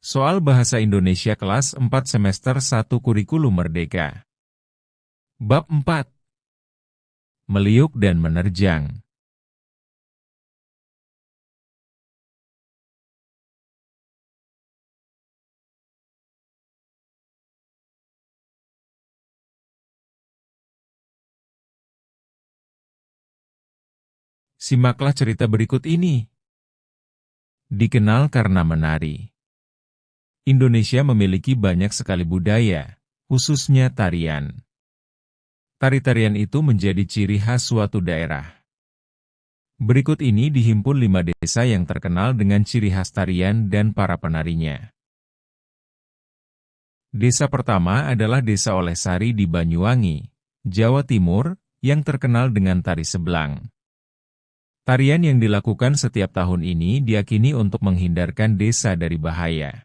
Soal Bahasa Indonesia kelas 4 semester 1 Kurikulum Merdeka. Bab 4. Meliuk dan menerjang. Simaklah cerita berikut ini. Dikenal karena menari. Indonesia memiliki banyak sekali budaya, khususnya tarian. Tari-tarian itu menjadi ciri khas suatu daerah. Berikut ini dihimpun 5 desa yang terkenal dengan ciri khas tarian dan para penarinya. Desa pertama adalah Desa Olehsari di Banyuwangi, Jawa Timur, yang terkenal dengan tari seblang. Tarian yang dilakukan setiap tahun ini diyakini untuk menghindarkan desa dari bahaya.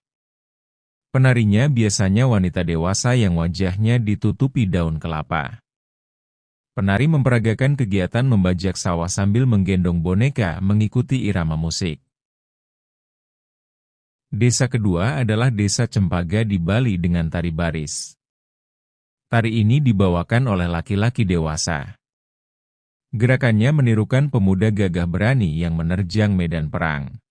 Penarinya biasanya wanita dewasa yang wajahnya ditutupi daun kelapa. Penari memperagakan kegiatan membajak sawah sambil menggendong boneka mengikuti irama musik. Desa kedua adalah Desa Cempaka di Bali dengan tari baris. Tari ini dibawakan oleh laki-laki dewasa. Gerakannya menirukan pemuda gagah berani yang menerjang medan perang.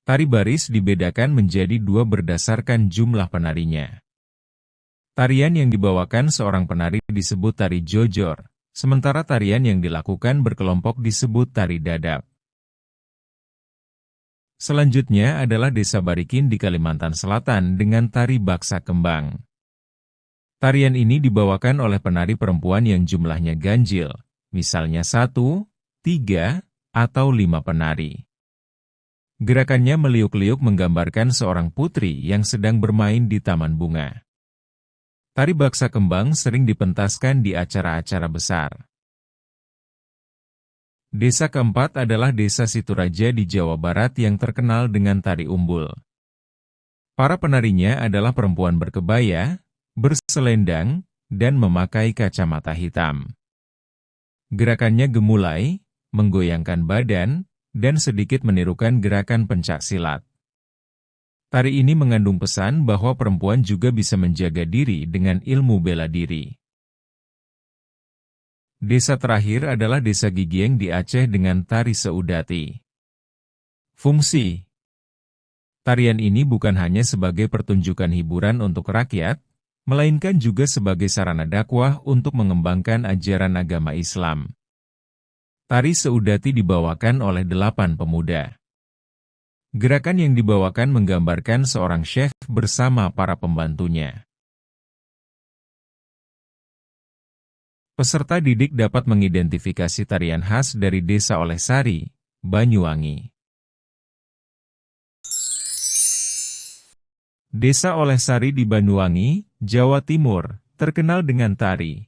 Tari baris dibedakan menjadi 2 berdasarkan jumlah penarinya. Tarian yang dibawakan seorang penari disebut tari jojor, sementara tarian yang dilakukan berkelompok disebut tari dadap. Selanjutnya adalah Desa Barikin di Kalimantan Selatan dengan tari baksa kembang. Tarian ini dibawakan oleh penari perempuan yang jumlahnya ganjil, misalnya 1, 3, atau 5 penari. Gerakannya meliuk-liuk menggambarkan seorang putri yang sedang bermain di taman bunga. Tari baksa kembang sering dipentaskan di acara-acara besar. Desa keempat adalah Desa Situraja di Jawa Barat yang terkenal dengan tari umbul. Para penarinya adalah perempuan berkebaya, berselendang, dan memakai kacamata hitam. Gerakannya gemulai, menggoyangkan badan, dan sedikit menirukan gerakan pencak silat. Tari ini mengandung pesan bahwa perempuan juga bisa menjaga diri dengan ilmu bela diri. Desa terakhir adalah Desa Gigieng di Aceh dengan tari seudati. Fungsi tarian ini bukan hanya sebagai pertunjukan hiburan untuk rakyat, melainkan juga sebagai sarana dakwah untuk mengembangkan ajaran agama Islam. Tari seudati dibawakan oleh 8 pemuda. Gerakan yang dibawakan menggambarkan seorang syekh bersama para pembantunya. Peserta didik dapat mengidentifikasi tarian khas dari Desa Olehsari, Banyuwangi. Desa Olehsari di Banyuwangi, Jawa Timur, terkenal dengan tari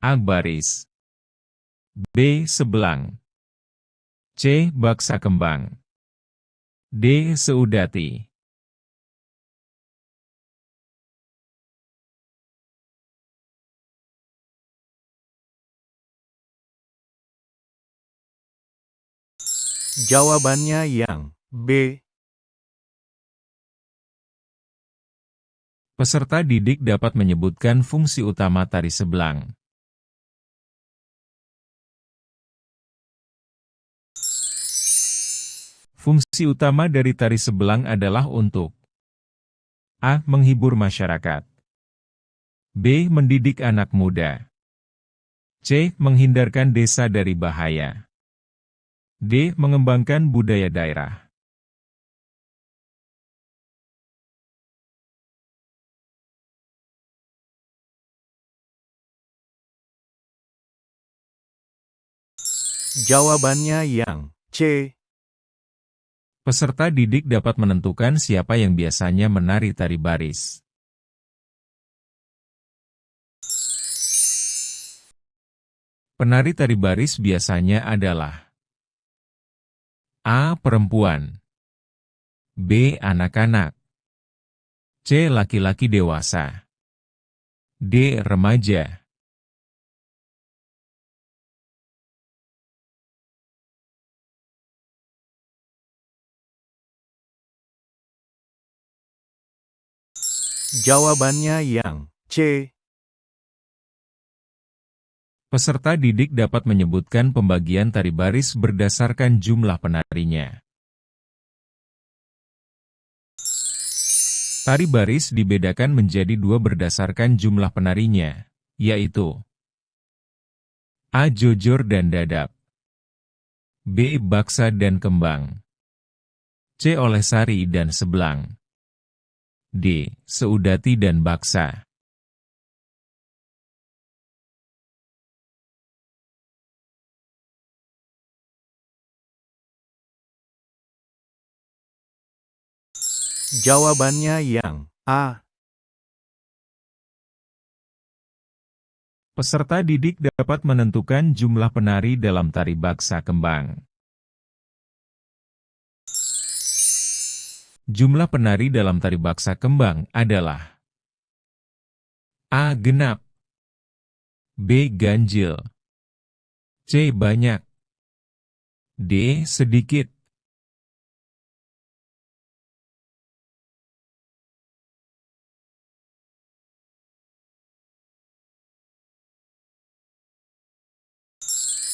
A. Baris, B. Seblang, C. Baksa kembang, D. Seudati. Jawabannya yang B. Peserta didik dapat menyebutkan fungsi utama tari seblang. Fungsi utama dari tari seblang adalah untuk A. Menghibur masyarakat, B. Mendidik anak muda, C. Menghindarkan desa dari bahaya, D. Mengembangkan budaya daerah. Jawabannya yang C. Peserta didik dapat menentukan siapa yang biasanya menari tari baris. Penari tari baris biasanya adalah A. Perempuan, B. Anak-anak, C. Laki-laki dewasa, D. Remaja. Jawabannya yang C. Peserta didik dapat menyebutkan pembagian tari baris berdasarkan jumlah penarinya. Tari baris dibedakan menjadi dua berdasarkan jumlah penarinya, yaitu A. Jojor dan dadap, B. Baksa dan kembang, C. Olesari dan sebelang, D. Seudati dan baksa. Jawabannya yang A. Peserta didik dapat menentukan jumlah penari dalam tari baksa kembang. Jumlah penari dalam tari baksa kembang adalah A. Genap, B. Ganjil, C. Banyak, D. Sedikit.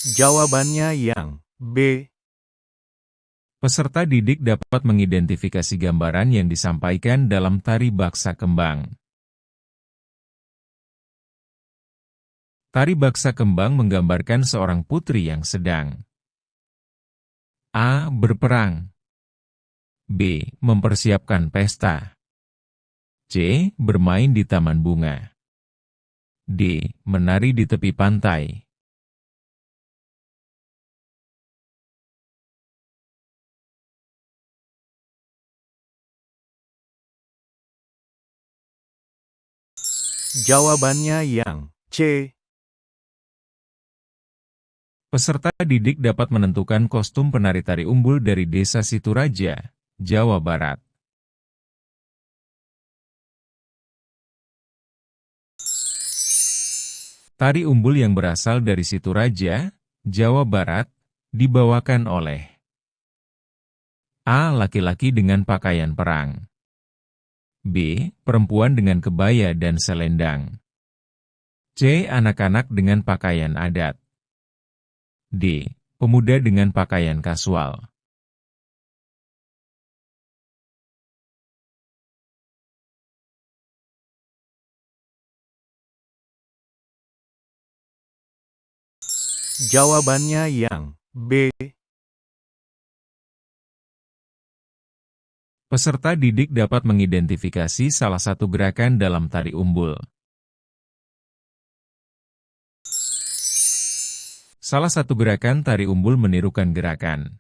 Jawabannya yang B. Peserta didik dapat mengidentifikasi gambaran yang disampaikan dalam tari baksa kembang. Tari baksa kembang menggambarkan seorang putri yang sedang A. Berperang, B. Mempersiapkan pesta, C. Bermain di taman bunga, D. Menari di tepi pantai. Jawabannya yang C. Peserta didik dapat menentukan kostum penari tari umbul dari Desa Situraja, Jawa Barat. Tari umbul yang berasal dari Situraja, Jawa Barat, dibawakan oleh A. Laki-laki dengan pakaian perang, B. Perempuan dengan kebaya dan selendang, C. Anak-anak dengan pakaian adat, D. Pemuda dengan pakaian kasual. Jawabannya yang B. Peserta didik dapat mengidentifikasi salah satu gerakan dalam tari umbul. Salah satu gerakan tari umbul menirukan gerakan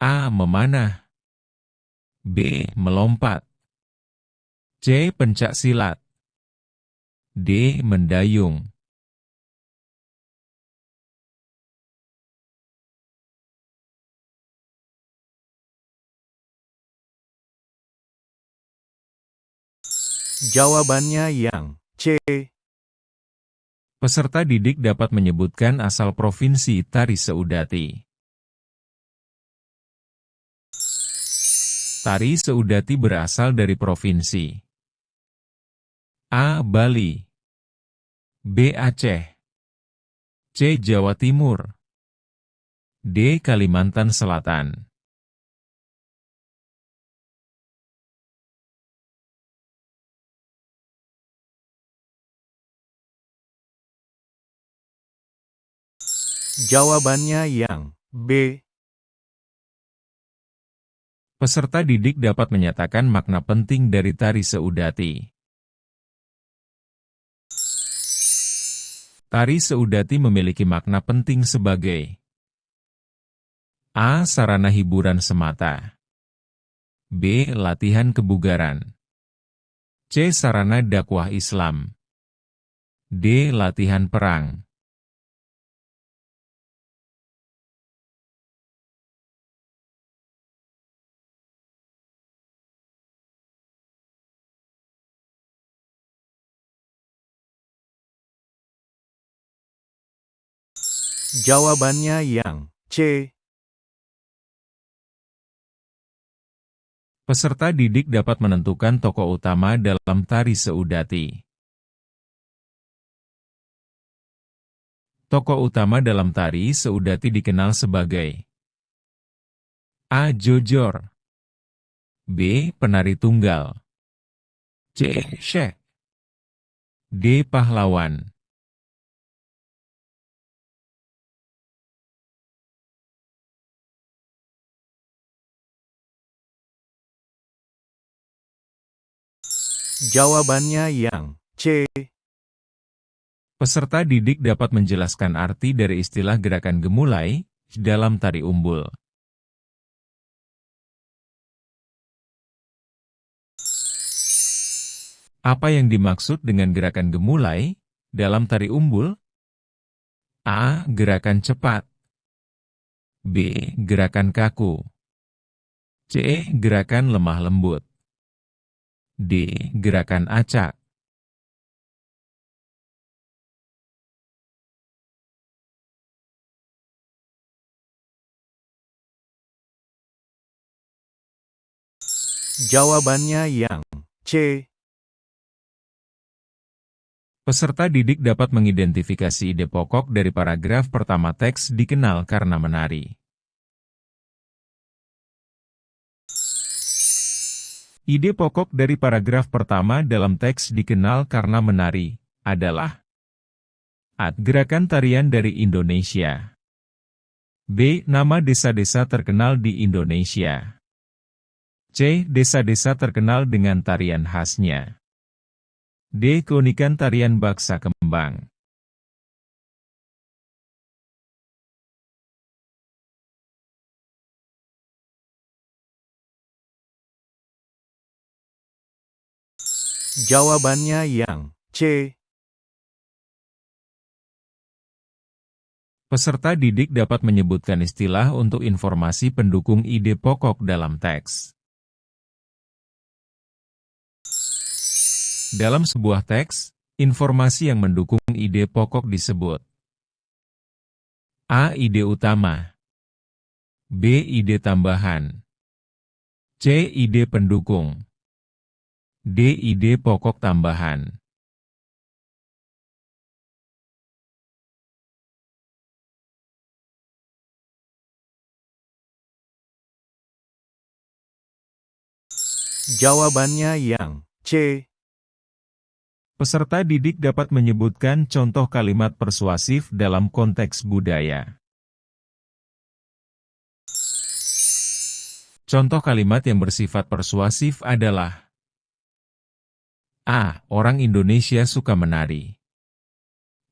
A. Memanah, B. Melompat, C. Pencak silat, D. Mendayung. Jawabannya yang C. Peserta didik dapat menyebutkan asal provinsi tari Seudati. Tari Seudati berasal dari provinsi A. Bali, B. Aceh, C. Jawa Timur, D. Kalimantan Selatan. Jawabannya yang B. Peserta didik dapat menyatakan makna penting dari tari Seudati. Tari Seudati memiliki makna penting sebagai A. Sarana hiburan semata, B. Latihan kebugaran, C. Sarana dakwah Islam, D. Latihan perang. Jawabannya yang C. Peserta didik dapat menentukan tokoh utama dalam tari Seudati. Tokoh utama dalam tari Seudati dikenal sebagai A. Jojor, B. Penari tunggal, C. Syekh, D. Pahlawan. Jawabannya yang C. Peserta didik dapat menjelaskan arti dari istilah gerakan gemulai dalam tari umbul. Apa yang dimaksud dengan gerakan gemulai dalam tari umbul? A. Gerakan cepat, B. Gerakan kaku, C. Gerakan lemah lembut, D. Gerakan acak. Jawabannya yang C. Peserta didik dapat mengidentifikasi ide pokok dari paragraf pertama teks dikenal karena menari. Ide pokok dari paragraf pertama dalam teks dikenal karena menari adalah A. Gerakan tarian dari Indonesia, B. Nama desa-desa terkenal di Indonesia, C. Desa-desa terkenal dengan tarian khasnya, D. Keunikan tarian baksa kembang. Jawabannya yang C. Peserta didik dapat menyebutkan istilah untuk informasi pendukung ide pokok dalam teks. Dalam sebuah teks, informasi yang mendukung ide pokok disebut A. Ide utama, B. Ide tambahan, C. Ide pendukung, D. Ide pokok tambahan. Jawabannya yang C. Peserta didik dapat menyebutkan contoh kalimat persuasif dalam konteks budaya. Contoh kalimat yang bersifat persuasif adalah A. Orang Indonesia suka menari.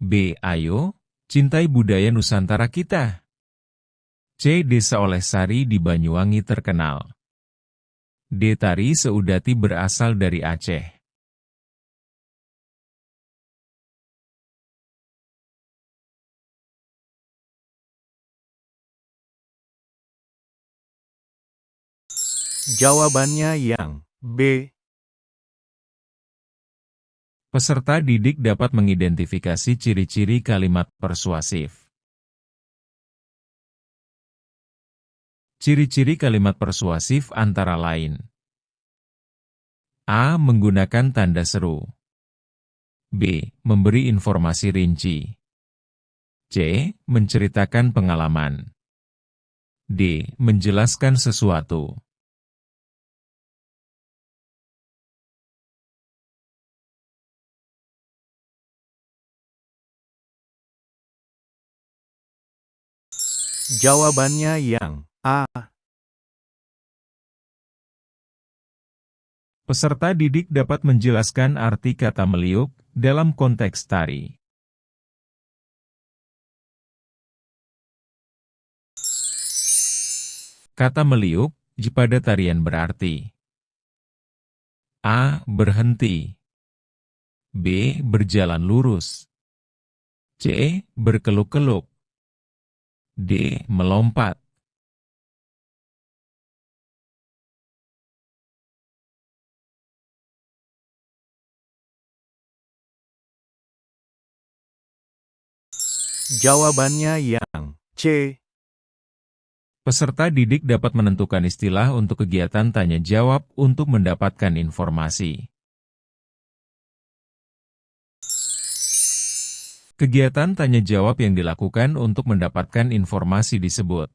B. Ayo, cintai budaya Nusantara kita. C. Desa Olehsari di Banyuwangi terkenal. D. Tari Seudati berasal dari Aceh. Jawabannya yang B. Peserta didik dapat mengidentifikasi ciri-ciri kalimat persuasif. Ciri-ciri kalimat persuasif antara lain A. Menggunakan tanda seru, B. Memberi informasi rinci, C. Menceritakan pengalaman, D. Menjelaskan sesuatu. Jawabannya yang A. Peserta didik dapat menjelaskan arti kata meliuk dalam konteks tari. Kata meliuk pada tarian berarti A. Berhenti, B. Berjalan lurus, C. Berkeluk-keluk, D. Melompat. Jawabannya yang C. Peserta didik dapat menentukan istilah untuk kegiatan tanya jawab untuk mendapatkan informasi. Kegiatan tanya jawab yang dilakukan untuk mendapatkan informasi disebut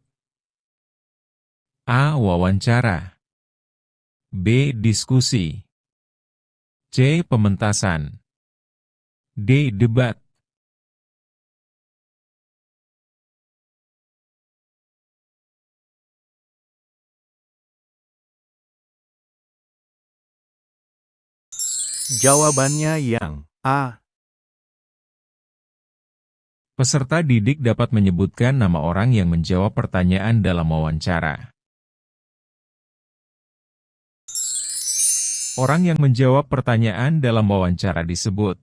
A. Wawancara, B. Diskusi, C. Pementasan, D. Debat. Jawabannya yang A. Peserta didik dapat menyebutkan nama orang yang menjawab pertanyaan dalam wawancara. Orang yang menjawab pertanyaan dalam wawancara disebut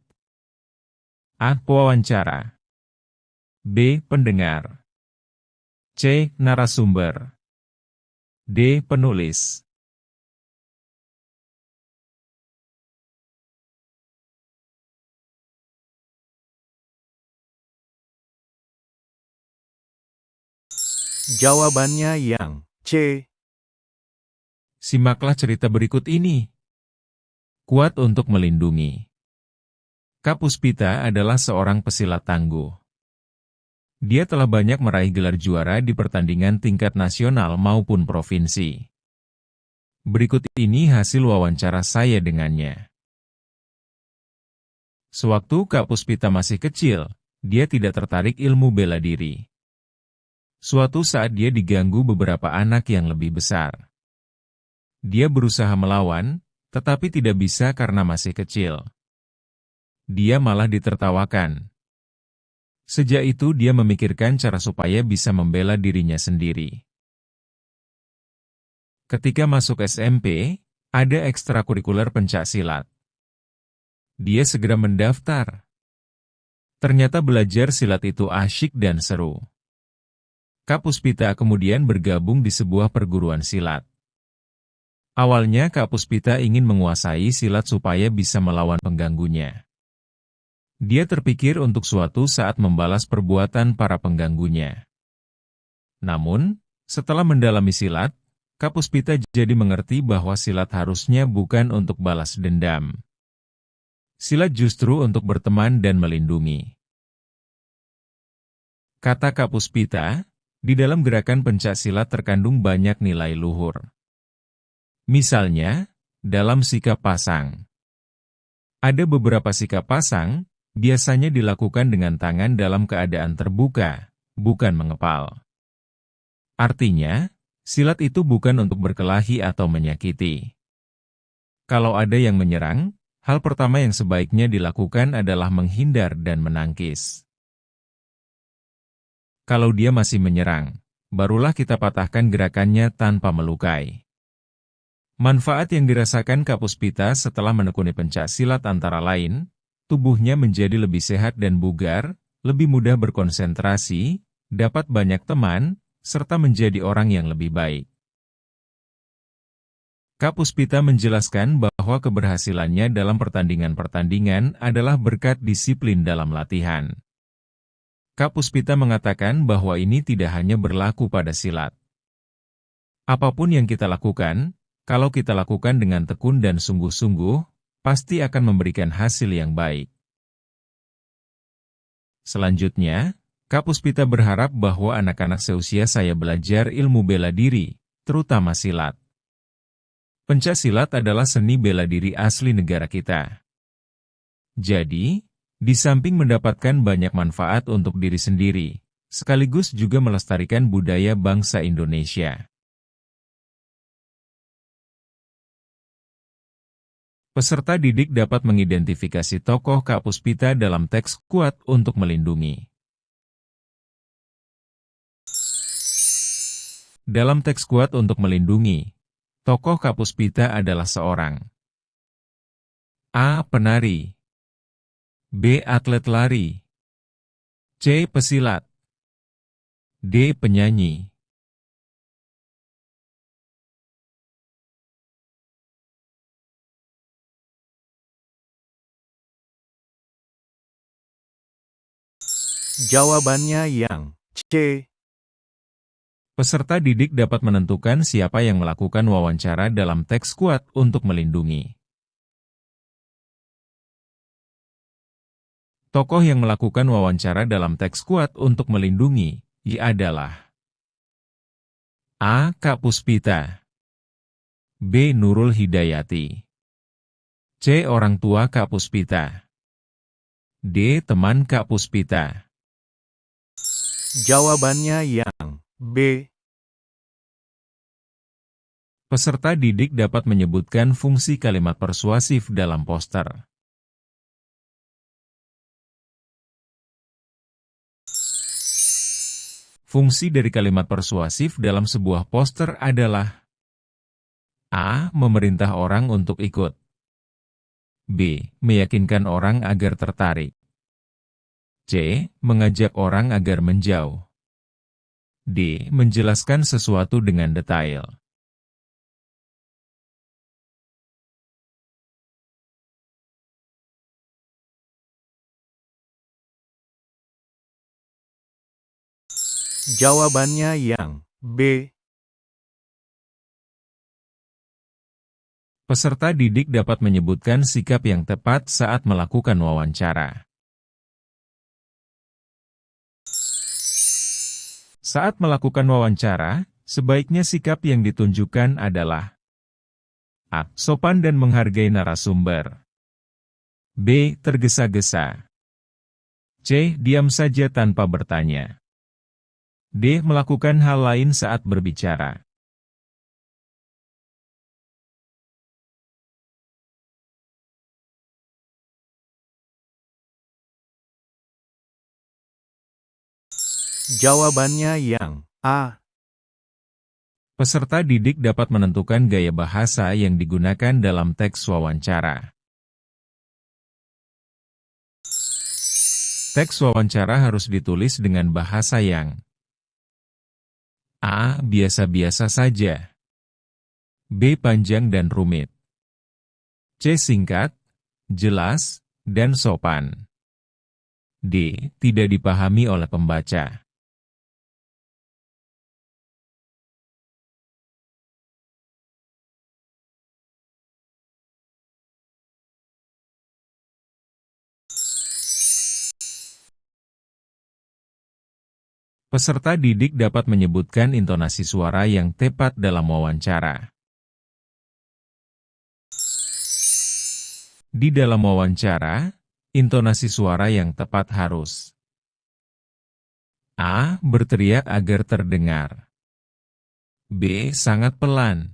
A. Pewawancara, B. Pendengar, C. Narasumber, D. Penulis. Jawabannya yang C. Simaklah cerita berikut ini. Kuat untuk melindungi. Kak Puspita adalah seorang pesilat tangguh. Dia telah banyak meraih gelar juara di pertandingan tingkat nasional maupun provinsi. Berikut ini hasil wawancara saya dengannya. Sewaktu Kak Puspita masih kecil, dia tidak tertarik ilmu bela diri. Suatu saat dia diganggu beberapa anak yang lebih besar. Dia berusaha melawan, tetapi tidak bisa karena masih kecil. Dia malah ditertawakan. Sejak itu dia memikirkan cara supaya bisa membela dirinya sendiri. Ketika masuk SMP, ada ekstrakurikuler pencaksilat. Dia segera mendaftar. Ternyata belajar silat itu asyik dan seru. Kak Puspita kemudian bergabung di sebuah perguruan silat. Awalnya Kak Puspita ingin menguasai silat supaya bisa melawan pengganggunya. Dia terpikir untuk suatu saat membalas perbuatan para pengganggunya. Namun, setelah mendalami silat, Kak Puspita jadi mengerti bahwa silat harusnya bukan untuk balas dendam. Silat justru untuk berteman dan melindungi. Kata Kak Puspita, di dalam gerakan pencaksilat terkandung banyak nilai luhur. Misalnya, dalam sikap pasang. Ada beberapa sikap pasang, biasanya dilakukan dengan tangan dalam keadaan terbuka, bukan mengepal. Artinya, silat itu bukan untuk berkelahi atau menyakiti. Kalau ada yang menyerang, hal pertama yang sebaiknya dilakukan adalah menghindar dan menangkis. Kalau dia masih menyerang, barulah kita patahkan gerakannya tanpa melukai. Manfaat yang dirasakan Kak Puspita setelah menekuni pencaksilat antara lain, tubuhnya menjadi lebih sehat dan bugar, lebih mudah berkonsentrasi, dapat banyak teman, serta menjadi orang yang lebih baik. Kak Puspita menjelaskan bahwa keberhasilannya dalam pertandingan-pertandingan adalah berkat disiplin dalam latihan. Kak Puspita mengatakan bahwa ini tidak hanya berlaku pada silat. Apapun yang kita lakukan, kalau kita lakukan dengan tekun dan sungguh-sungguh, pasti akan memberikan hasil yang baik. Selanjutnya, Kak Puspita berharap bahwa anak-anak seusia saya belajar ilmu bela diri, terutama silat. Pencaksilat adalah seni bela diri asli negara kita. Jadi, di samping mendapatkan banyak manfaat untuk diri sendiri, sekaligus juga melestarikan budaya bangsa Indonesia. Peserta didik dapat mengidentifikasi tokoh Kak Puspita dalam teks Kuat untuk Melindungi. Dalam teks Kuat untuk Melindungi, tokoh Kak Puspita adalah seorang A. Penari, B. Atlet lari, C. Pesilat, D. Penyanyi. Jawabannya yang C. Peserta didik dapat menentukan siapa yang melakukan wawancara dalam teks kuat untuk melindungi. Tokoh yang melakukan wawancara dalam teks kuat untuk melindungi adalah A. Kak Puspita, B. Nurul Hidayati, C. Orang tua Kak Puspita, D. Teman Kak Puspita. Jawabannya yang B. Peserta didik dapat menyebutkan fungsi kalimat persuasif dalam poster. Fungsi dari kalimat persuasif dalam sebuah poster adalah A. Memerintah orang untuk ikut, B. Meyakinkan orang agar tertarik, C. Mengajak orang agar menjauh, D. Menjelaskan sesuatu dengan detail. Jawabannya yang B. Peserta didik dapat menyebutkan sikap yang tepat saat melakukan wawancara. Saat melakukan wawancara, sebaiknya sikap yang ditunjukkan adalah A. Sopan dan menghargai narasumber, B. Tergesa-gesa, C. Diam saja tanpa bertanya, D. Melakukan hal lain saat berbicara. Jawabannya yang A. Peserta didik dapat menentukan gaya bahasa yang digunakan dalam teks wawancara. Teks wawancara harus ditulis dengan bahasa yang A. Biasa-biasa saja, B. Panjang dan rumit, C. Singkat, jelas, dan sopan, D. Tidak dipahami oleh pembaca. Peserta didik dapat menyebutkan intonasi suara yang tepat dalam wawancara. Di dalam wawancara, intonasi suara yang tepat harus A. Berteriak agar terdengar, B. Sangat pelan,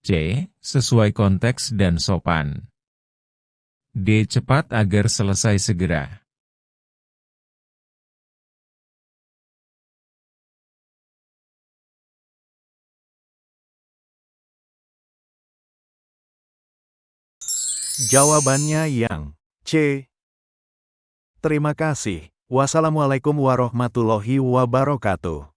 C. Sesuai konteks dan sopan, D. Cepat agar selesai segera. Jawabannya yang C. Terima kasih. Wassalamualaikum warahmatullahi wabarakatuh.